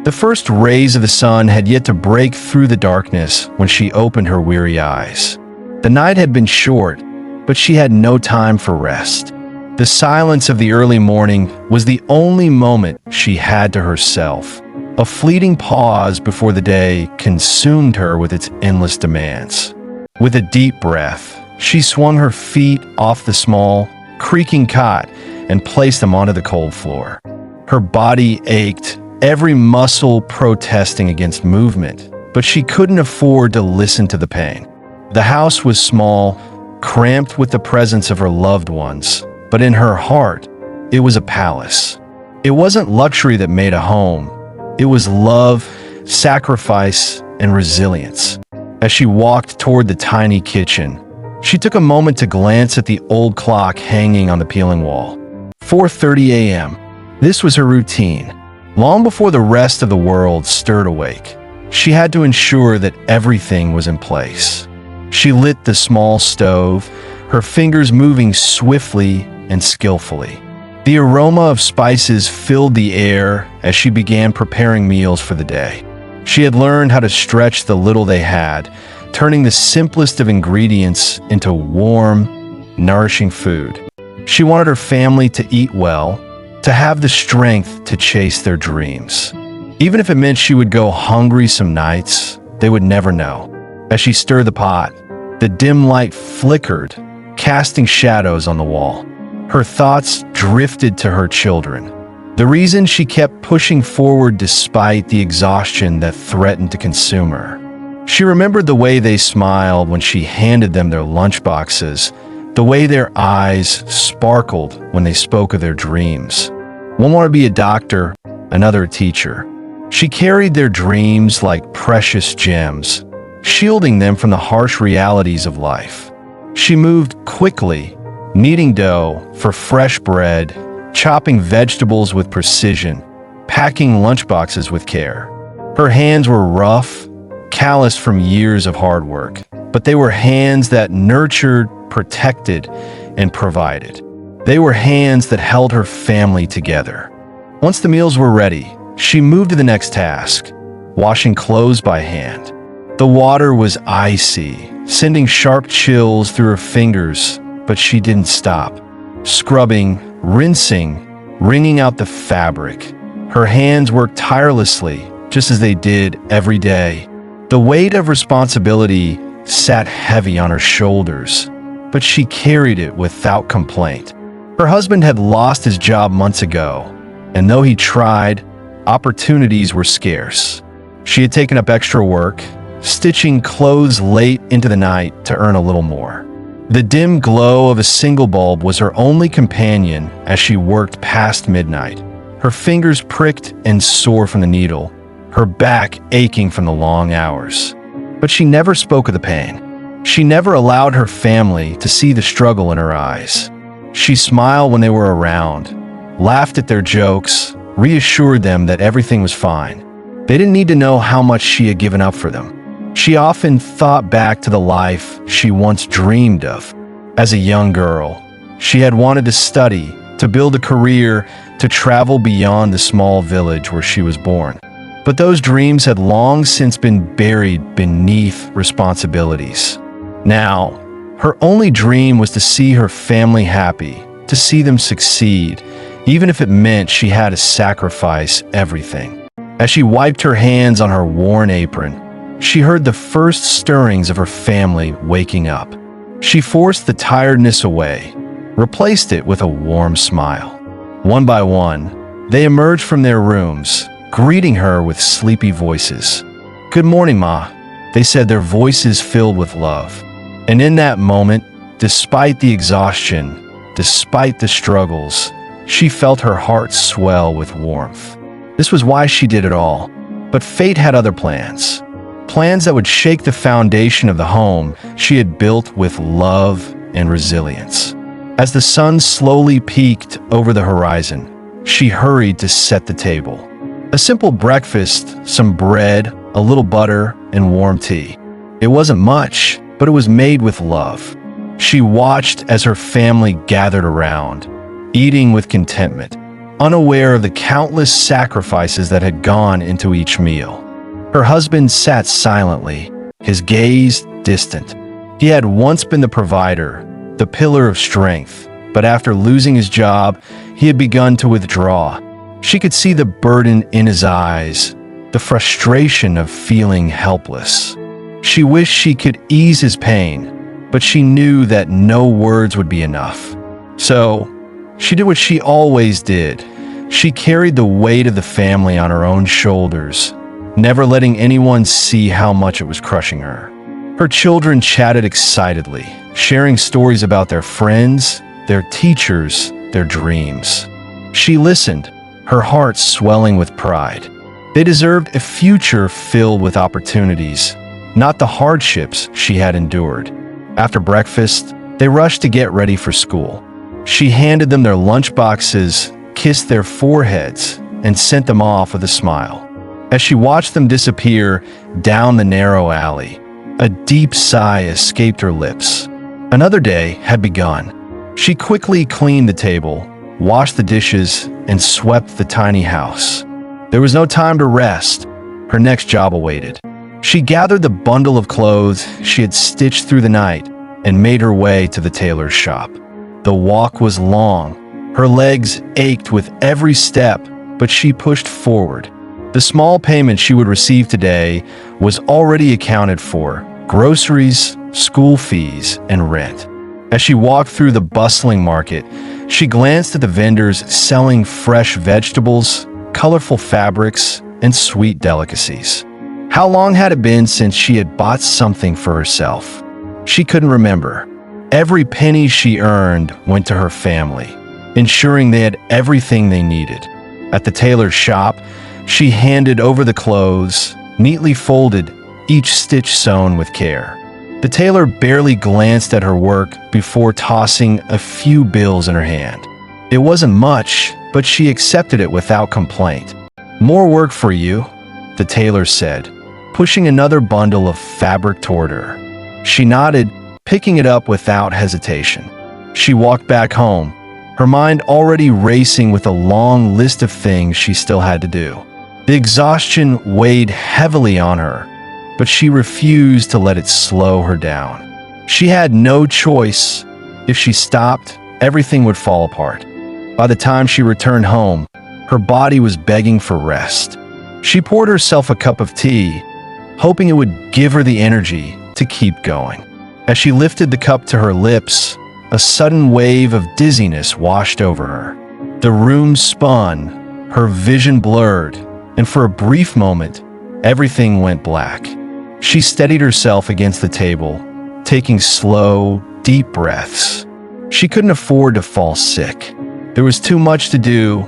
The first rays of the sun had yet to break through the darkness when she opened her weary eyes. The night had been short, but she had no time for rest. The silence of the early morning was the only moment she had to herself, a fleeting pause before the day consumed her with its endless demands. With a deep breath, she swung her feet off the small, creaking cot and placed them onto the cold floor. Her body ached, every muscle protesting against movement, but she couldn't afford to listen to the pain. The house was small, cramped with the presence of her loved ones, but in her heart, it was a palace. It wasn't luxury that made a home. It was love, sacrifice, and resilience. As she walked toward the tiny kitchen, she took a moment to glance at the old clock hanging on the peeling wall. 4:30 a.m. This was her routine. Long before the rest of the world stirred awake, she had to ensure that everything was in place. She lit the small stove, her fingers moving swiftly and skillfully. The aroma of spices filled the air as she began preparing meals for the day. She had learned how to stretch the little they had, turning the simplest of ingredients into warm, nourishing food. She wanted her family to eat well, to have the strength to chase their dreams. Even if it meant she would go hungry some nights, they would never know. As she stirred the pot, the dim light flickered, casting shadows on the wall. Her thoughts drifted to her children. The reason she kept pushing forward despite the exhaustion that threatened to consume her. She remembered the way they smiled when she handed them their lunchboxes, the way their eyes sparkled when they spoke of their dreams. One wanted to be a doctor, another a teacher. She carried their dreams like precious gems, shielding them from the harsh realities of life. She moved quickly, kneading dough for fresh bread, chopping vegetables with precision, packing lunchboxes with care. Her hands were rough, calloused from years of hard work, but they were hands that nurtured, protected, and provided. They were hands that held her family together. Once the meals were ready, she moved to the next task, washing clothes by hand. The water was icy, sending sharp chills through her fingers, but she didn't stop. Scrubbing, rinsing, wringing out the fabric. Her hands worked tirelessly, just as they did every day. The weight of responsibility sat heavy on her shoulders, but she carried it without complaint. Her husband had lost his job months ago, and though he tried, opportunities were scarce. She had taken up extra work, stitching clothes late into the night to earn a little more. The dim glow of a single bulb was her only companion as she worked past midnight, her fingers pricked and sore from the needle, her back aching from the long hours. But she never spoke of the pain. She never allowed her family to see the struggle in her eyes. She smiled when they were around, laughed at their jokes, reassured them that everything was fine. They didn't need to know how much she had given up for them. She often thought back to the life she once dreamed of. As a young girl, she had wanted to study, to build a career, to travel beyond the small village where she was born. But those dreams had long since been buried beneath responsibilities. Now, her only dream was to see her family happy, to see them succeed, even if it meant she had to sacrifice everything. As she wiped her hands on her worn apron, she heard the first stirrings of her family waking up. She forced the tiredness away, replaced it with a warm smile. One by one, they emerged from their rooms, greeting her with sleepy voices. "Good morning, Ma," they said, their voices filled with love. And in that moment, despite the exhaustion, despite the struggles, she felt her heart swell with warmth. This was why she did it all. But fate had other plans. Plans that would shake the foundation of the home she had built with love and resilience. As the sun slowly peeked over the horizon, she hurried to set the table. A simple breakfast, some bread, a little butter, and warm tea. It wasn't much, but it was made with love. She watched as her family gathered around, eating with contentment, unaware of the countless sacrifices that had gone into each meal. Her husband sat silently, his gaze distant. He had once been the provider, the pillar of strength, but after losing his job, he had begun to withdraw. She could see the burden in his eyes, the frustration of feeling helpless. She wished she could ease his pain, but she knew that no words would be enough. So, she did what she always did. She carried the weight of the family on her own shoulders, never letting anyone see how much it was crushing her. Her children chatted excitedly, sharing stories about their friends, their teachers, their dreams. She listened, her heart swelling with pride. They deserved a future filled with opportunities, not the hardships she had endured. After breakfast, they rushed to get ready for school. She handed them their lunchboxes, kissed their foreheads, and sent them off with a smile. As she watched them disappear down the narrow alley, a deep sigh escaped her lips. Another day had begun. She quickly cleaned the table, washed the dishes, and swept the tiny house. There was no time to rest. Her next job awaited. She gathered the bundle of clothes she had stitched through the night and made her way to the tailor's shop. The walk was long. Her legs ached with every step, but she pushed forward. The small payment she would receive today was already accounted for: groceries, school fees, and rent. As she walked through the bustling market, she glanced at the vendors selling fresh vegetables, colorful fabrics, and sweet delicacies. How long had it been since she had bought something for herself? She couldn't remember. Every penny she earned went to her family, ensuring they had everything they needed. At the tailor's shop, she handed over the clothes, neatly folded, each stitch sewn with care. The tailor barely glanced at her work before tossing a few bills in her hand. It wasn't much, but she accepted it without complaint. "More work for you," the tailor said, pushing another bundle of fabric toward her. She nodded, picking it up without hesitation. She walked back home, her mind already racing with a long list of things she still had to do. The exhaustion weighed heavily on her, but she refused to let it slow her down. She had no choice. If she stopped, everything would fall apart. By the time she returned home, her body was begging for rest. She poured herself a cup of tea, hoping it would give her the energy to keep going. As she lifted the cup to her lips, a sudden wave of dizziness washed over her. The room spun, her vision blurred, and for a brief moment, everything went black. She steadied herself against the table, taking slow, deep breaths. She couldn't afford to fall sick. There was too much to do,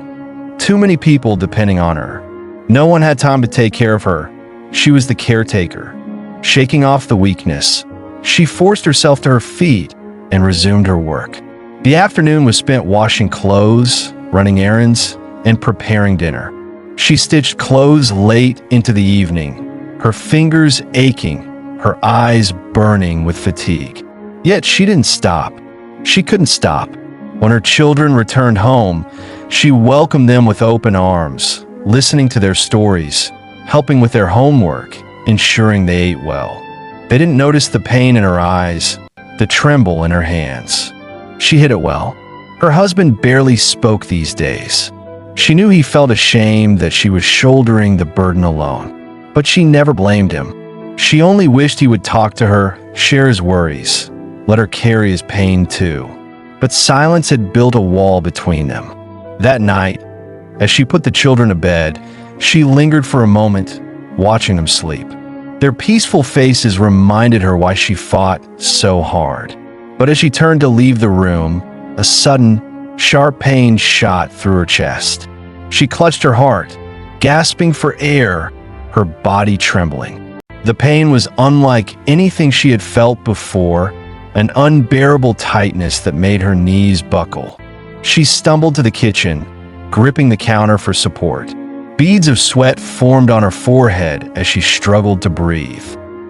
too many people depending on her. No one had time to take care of her. She was the caretaker. Shaking off the weakness, she forced herself to her feet and resumed her work. The afternoon was spent washing clothes, running errands, and preparing dinner. She stitched clothes late into the evening, her fingers aching, her eyes burning with fatigue. Yet she didn't stop. She couldn't stop. When her children returned home, she welcomed them with open arms, listening to their stories, helping with their homework, ensuring they ate well. They didn't notice the pain in her eyes, the tremble in her hands. She hid it well. Her husband barely spoke these days. She knew he felt ashamed that she was shouldering the burden alone, but she never blamed him. She only wished he would talk to her, share his worries, let her carry his pain too. But silence had built a wall between them. That night, as she put the children to bed, she lingered for a moment, watching them sleep. Their peaceful faces reminded her why she fought so hard. But as she turned to leave the room, a sudden, sharp pain shot through her chest. She clutched her heart, gasping for air, her body trembling. The pain was unlike anything she had felt before, an unbearable tightness that made her knees buckle. She stumbled to the kitchen, gripping the counter for support. Beads of sweat formed on her forehead as she struggled to breathe.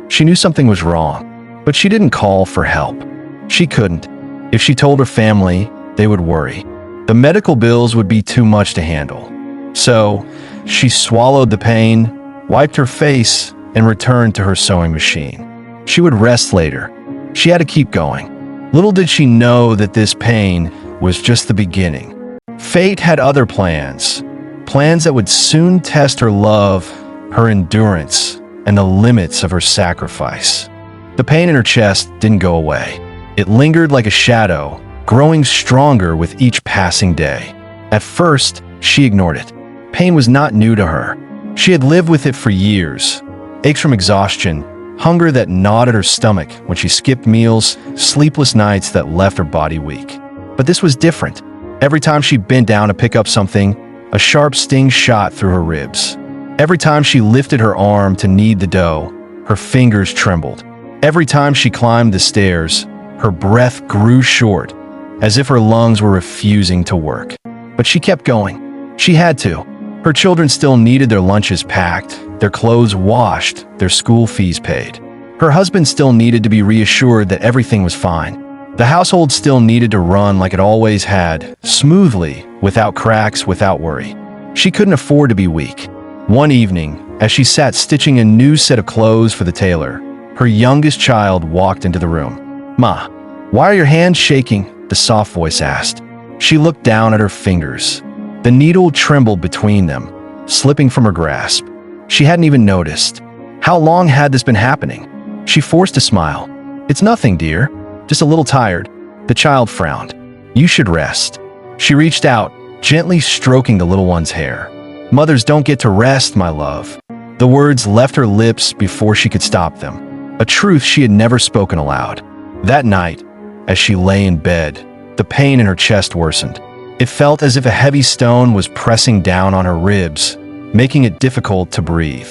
She knew something was wrong, but she didn't call for help. She couldn't. If she told her family, they would worry. The medical bills would be too much to handle. So, she swallowed the pain, wiped her face, and returned to her sewing machine. She would rest later. She had to keep going. Little did she know that this pain was just the beginning. Fate had other plans, plans that would soon test her love, her endurance, and the limits of her sacrifice. The pain in her chest didn't go away. It lingered like a shadow, growing stronger with each passing day. At first, she ignored it. Pain was not new to her. She had lived with it for years. Aches from exhaustion, hunger that gnawed at her stomach when she skipped meals, sleepless nights that left her body weak. But this was different. Every time she bent down to pick up something, a sharp sting shot through her ribs. Every time she lifted her arm to knead the dough, her fingers trembled. Every time she climbed the stairs, her breath grew short, as if her lungs were refusing to work. But she kept going. She had to. Her children still needed their lunches packed, their clothes washed, their school fees paid. Her husband still needed to be reassured that everything was fine. The household still needed to run like it always had, smoothly, without cracks, without worry. She couldn't afford to be weak. One evening, as she sat stitching a new set of clothes for the tailor, her youngest child walked into the room. "Ma, why are your hands shaking?" the soft voice asked. She looked down at her fingers. The needle trembled between them, slipping from her grasp. She hadn't even noticed. How long had this been happening? She forced a smile. "It's nothing, dear. Just a little tired." The child frowned. "You should rest." She reached out, gently stroking the little one's hair. "Mothers don't get to rest, my love." The words left her lips before she could stop them, a truth she had never spoken aloud. That night, as she lay in bed, the pain in her chest worsened. It felt as if a heavy stone was pressing down on her ribs, making it difficult to breathe.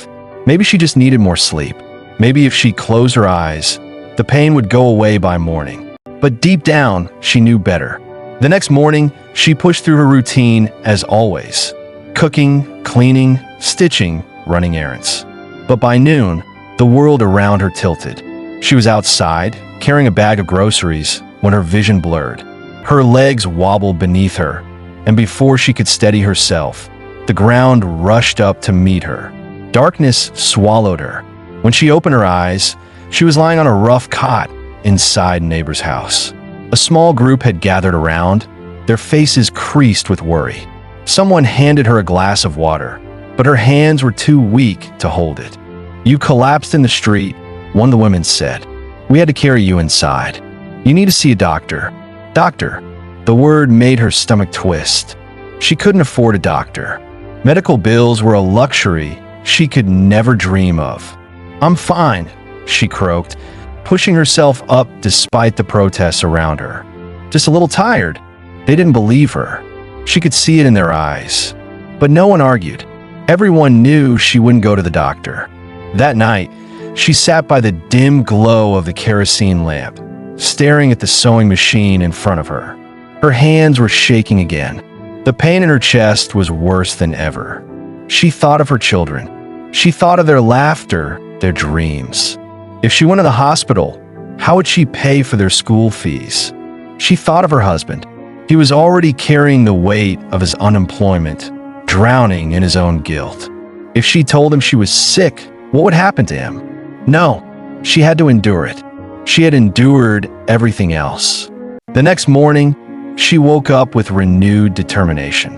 Maybe she just needed more sleep. Maybe if she closed her eyes, the pain would go away by morning. But deep down, she knew better. The next morning, she pushed through her routine as always. Cooking, cleaning, stitching, running errands. But by noon, the world around her tilted. She was outside, carrying a bag of groceries, when her vision blurred. Her legs wobbled beneath her, and before she could steady herself, the ground rushed up to meet her. Darkness swallowed her. When she opened her eyes, she was lying on a rough cot inside a neighbor's house. A small group had gathered around, their faces creased with worry. Someone handed her a glass of water, but her hands were too weak to hold it. "You collapsed in the street," one of the women said. "We had to carry you inside. You need to see a doctor." Doctor. The word made her stomach twist. She couldn't afford a doctor. Medical bills were a luxury she could never dream of. "I'm fine," she croaked, pushing herself up despite the protests around her. "Just a little tired." They didn't believe her. She could see it in their eyes. But no one argued. Everyone knew she wouldn't go to the doctor. That night, she sat by the dim glow of the kerosene lamp, staring at the sewing machine in front of her. Her hands were shaking again. The pain in her chest was worse than ever. She thought of her children. She thought of their laughter, their dreams. If she went to the hospital, how would she pay for their school fees? She thought of her husband. He was already carrying the weight of his unemployment, drowning in his own guilt. If she told him she was sick, what would happen to him? No, she had to endure it. She had endured everything else. The next morning, she woke up with renewed determination.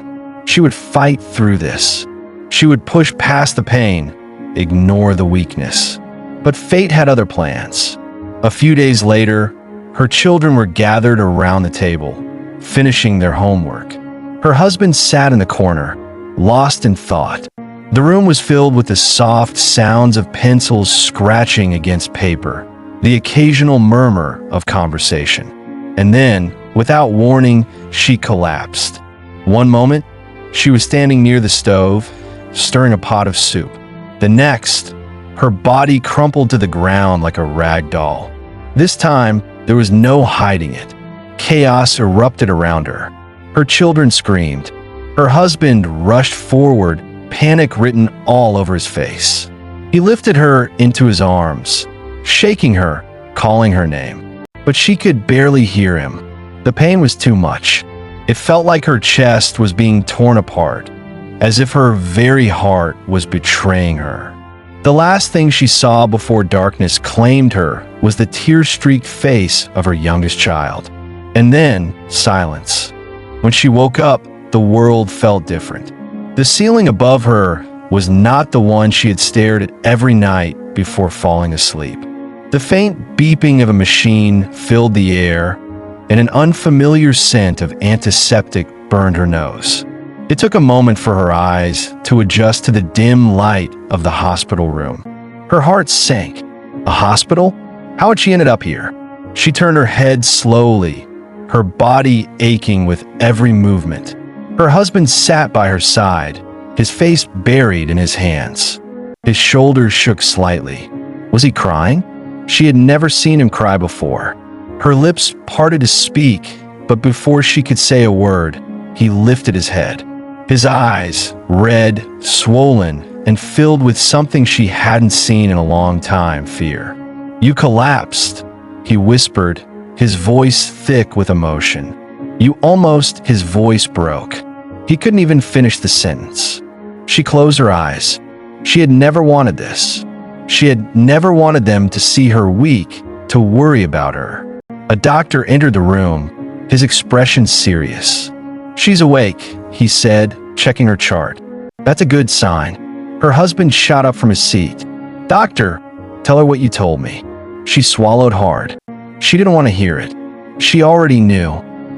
She would fight through this. She would push past the pain, ignore the weakness. But fate had other plans. A few days later, her children were gathered around the table, finishing their homework. Her husband sat in the corner, lost in thought. The room was filled with the soft sounds of pencils scratching against paper, the occasional murmur of conversation. And then, without warning, she collapsed. One moment, she was standing near the stove, stirring a pot of soup. The next, her body crumpled to the ground like a rag doll. This time, there was no hiding it. Chaos erupted around her. Her children screamed. Her husband rushed forward, panic written all over his face. He lifted her into his arms, shaking her, calling her name. But she could barely hear him. The pain was too much. It felt like her chest was being torn apart, as if her very heart was betraying her. The last thing she saw before darkness claimed her was the tear-streaked face of her youngest child. And then, silence. When she woke up, the world felt different. The ceiling above her was not the one she had stared at every night before falling asleep. The faint beeping of a machine filled the air, and an unfamiliar scent of antiseptic burned her nose. It took a moment for her eyes to adjust to the dim light of the hospital room. Her heart sank. A hospital? How had she ended up here? She turned her head slowly, her body aching with every movement. Her husband sat by her side, his face buried in his hands. His shoulders shook slightly. Was he crying? She had never seen him cry before. Her lips parted to speak, but before she could say a word, he lifted his head. His eyes, red, swollen, and filled with something she hadn't seen in a long time, fear. "You collapsed," he whispered, his voice thick with emotion. His voice broke. He couldn't even finish the sentence. She closed her eyes. She had never wanted this. She had never wanted them to see her weak, to worry about her. A doctor entered the room, his expression serious. "She's awake," he said, checking her chart. "That's a good sign." Her husband shot up from his seat. "Doctor, tell her what you told me." She swallowed hard. She didn't want to hear it. She already knew.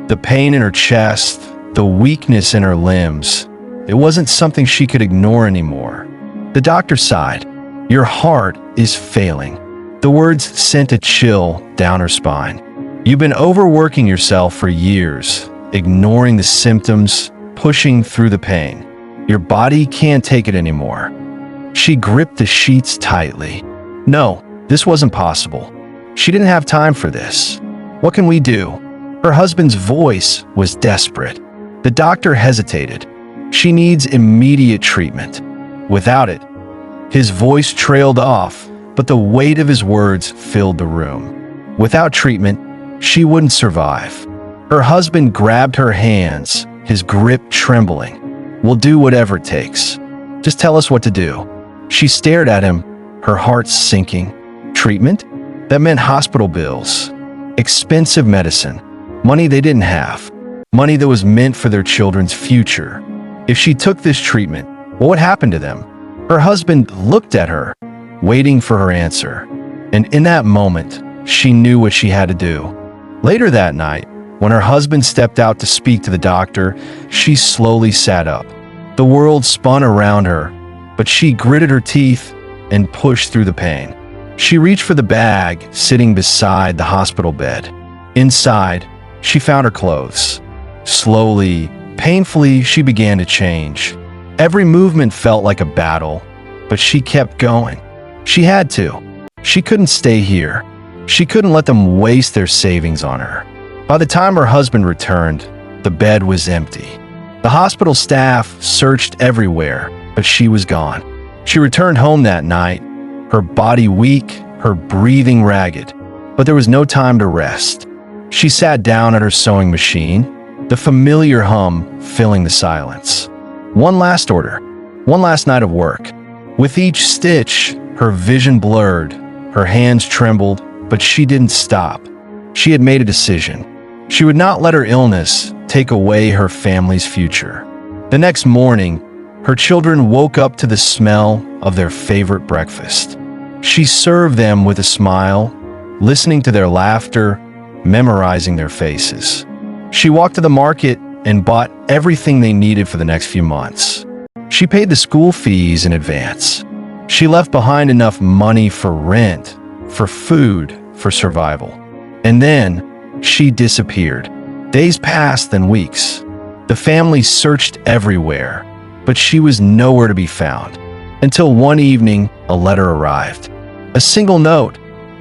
The pain in her chest, the weakness in her limbs. It wasn't something she could ignore anymore. The doctor sighed. "Your heart is failing." The words sent a chill down her spine. "You've been overworking yourself for years, ignoring the symptoms, pushing through the pain. Your body can't take it anymore." She gripped the sheets tightly. No, this wasn't possible. She didn't have time for this. "What can we do?" Her husband's voice was desperate. The doctor hesitated. "She needs immediate treatment. Without it." His voice trailed off, but the weight of his words filled the room. Without treatment, she wouldn't survive. Her husband grabbed her hands, his grip trembling. "We'll do whatever it takes. Just tell us what to do." She stared at him, her heart sinking. Treatment? That meant hospital bills. Expensive medicine. Money they didn't have. Money that was meant for their children's future. If she took this treatment, what would happen to them? Her husband looked at her, waiting for her answer. And in that moment, she knew what she had to do. Later that night, when her husband stepped out to speak to the doctor, she slowly sat up. The world spun around her, but she gritted her teeth and pushed through the pain. She reached for the bag sitting beside the hospital bed. Inside, she found her clothes. Slowly, painfully, she began to change. Every movement felt like a battle, but she kept going. She had to. She couldn't stay here. She couldn't let them waste their savings on her. By the time her husband returned, the bed was empty. The hospital staff searched everywhere, but she was gone. She returned home that night, her body weak, her breathing ragged, but there was no time to rest. She sat down at her sewing machine, the familiar hum filling the silence. One last order, one last night of work. With each stitch, her vision blurred, her hands trembled, but she didn't stop. She had made a decision. She would not let her illness take away her family's future. The next morning, her children woke up to the smell of their favorite breakfast. She served them with a smile, listening to their laughter, memorizing their faces. She walked to the market and bought everything they needed for the next few months. She paid the school fees in advance. She left behind enough money for rent, for food, for survival. And then, she disappeared. Days passed, then weeks. The family searched everywhere, but she was nowhere to be found. Until one evening, a letter arrived. A single note,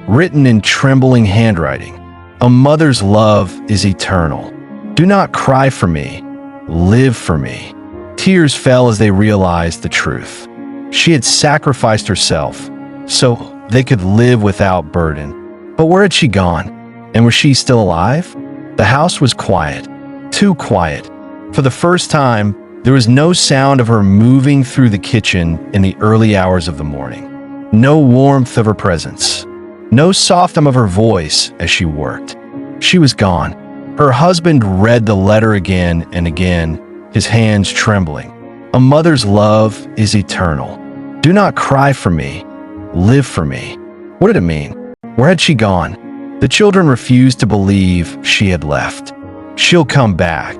written in trembling handwriting. "A mother's love is eternal. Do not cry for me. Live for me." Tears fell as they realized the truth. She had sacrificed herself so they could live without burden. But where had she gone? And was she still alive? The house was quiet. Too quiet. For the first time, there was no sound of her moving through the kitchen in the early hours of the morning. No warmth of her presence. No soft hum of her voice as she worked. She was gone. Her husband read the letter again and again, his hands trembling. A mother's love is eternal. Do not cry for me. Live for me. What did it mean? Where had she gone? The children refused to believe she had left. She'll come back,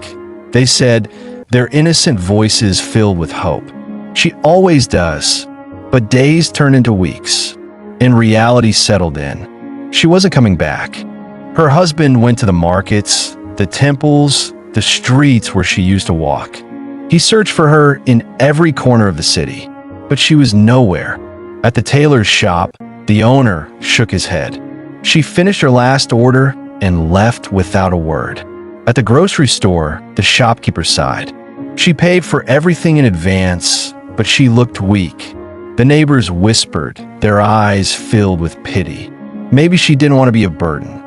they said, their innocent voices filled with hope. She always does. But days turned into weeks, and reality settled in. She wasn't coming back. Her husband went to the markets, the temples, the streets where she used to walk. He searched for her in every corner of the city, but she was nowhere. At the tailor's shop, the owner shook his head. She finished her last order and left without a word. At the grocery store, the shopkeeper sighed. She paid for everything in advance, but she looked weak. The neighbors whispered, their eyes filled with pity. Maybe she didn't want to be a burden.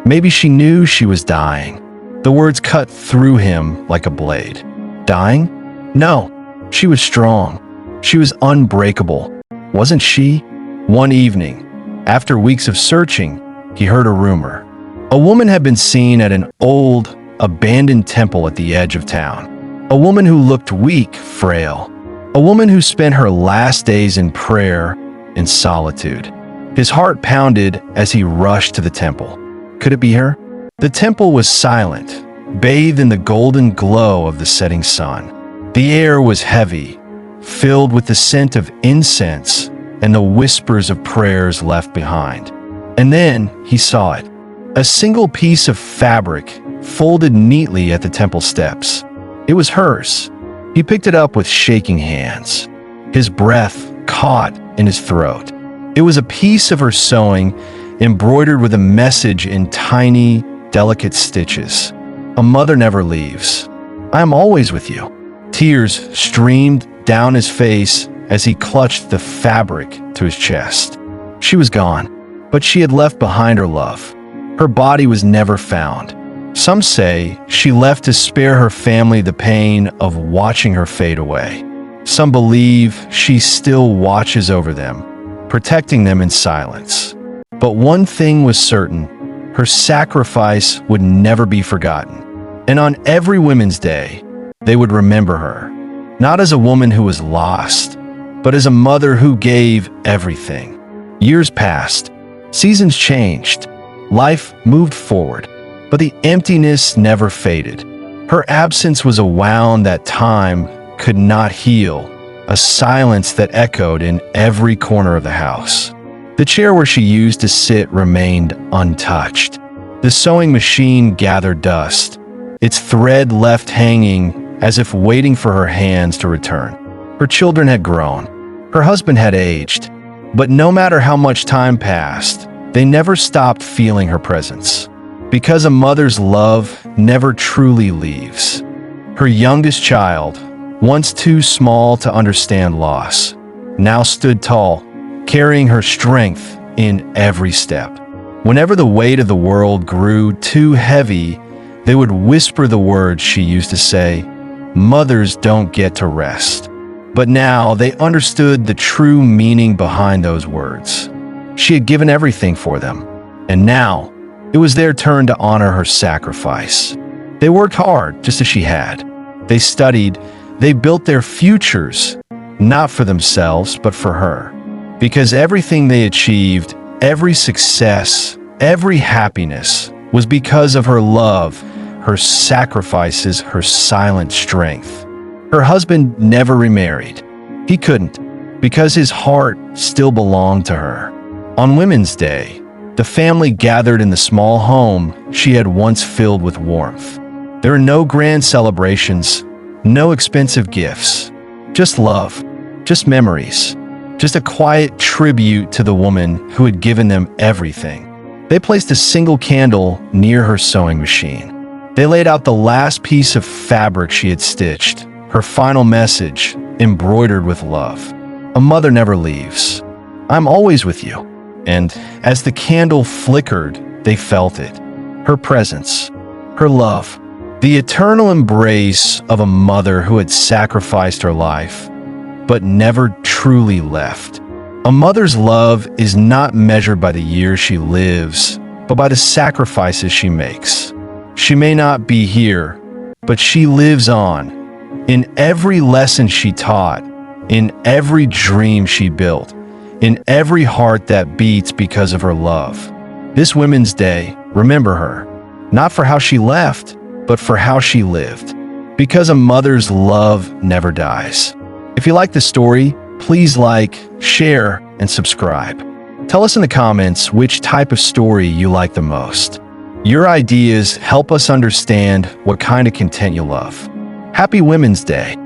Maybe she knew she was dying. The words cut through him like a blade. Dying? No, she was strong. She was unbreakable. Wasn't she? One evening, after weeks of searching, he heard a rumor. A woman had been seen at an old, abandoned temple at the edge of town. A woman who looked weak, frail. A woman who spent her last days in prayer, in solitude. His heart pounded as he rushed to the temple. Could it be her? The temple was silent, bathed in the golden glow of the setting sun. The air was heavy, filled with the scent of incense and the whispers of prayers left behind. And then he saw it. A single piece of fabric folded neatly at the temple steps. It was hers. He picked it up with shaking hands. His breath caught in his throat. It was a piece of her sewing, embroidered with a message in tiny, delicate stitches. A mother never leaves. I am always with you. Tears streamed down his face as he clutched the fabric to his chest. She was gone, but she had left behind her love. Her body was never found. Some say she left to spare her family the pain of watching her fade away. Some believe she still watches over them, protecting them in silence. But one thing was certain, her sacrifice would never be forgotten. And on every Women's Day, they would remember her, not as a woman who was lost, but as a mother who gave everything. Years passed, seasons changed, life moved forward, but the emptiness never faded. Her absence was a wound that time could not heal, a silence that echoed in every corner of the house. The chair where she used to sit remained untouched. The sewing machine gathered dust, its thread left hanging as if waiting for her hands to return. Her children had grown. Her husband had aged. But no matter how much time passed, they never stopped feeling her presence. Because a mother's love never truly leaves. Her youngest child, once too small to understand loss, now stood tall, carrying her strength in every step. Whenever the weight of the world grew too heavy, they would whisper the words she used to say, "Mothers don't get to rest." But now they understood the true meaning behind those words. She had given everything for them, and now it was their turn to honor her sacrifice. They worked hard, just as she had. They studied, they built their futures, not for themselves, but for her. Because everything they achieved, every success, every happiness, was because of her love, her sacrifices, her silent strength. Her husband never remarried. He couldn't, because his heart still belonged to her. On Women's Day, the family gathered in the small home she had once filled with warmth. There were no grand celebrations, no expensive gifts, just love, just memories, just a quiet tribute to the woman who had given them everything. They placed a single candle near her sewing machine. They laid out the last piece of fabric she had stitched, her final message embroidered with love. A mother never leaves. I'm always with you. And as the candle flickered, they felt it. Her presence, her love, The eternal embrace of a mother who had sacrificed her life, but never truly left. A mother's love is not measured by the years she lives, but by the sacrifices she makes. She may not be here, but she lives on. In every lesson she taught, in every dream she built, in every heart that beats because of her love. This Women's Day, remember her, not for how she left, but for how she lived. Because a mother's love never dies. If you like this story, please like, share, and subscribe. Tell us in the comments which type of story you like the most. Your ideas help us understand what kind of content you love. Happy Women's Day!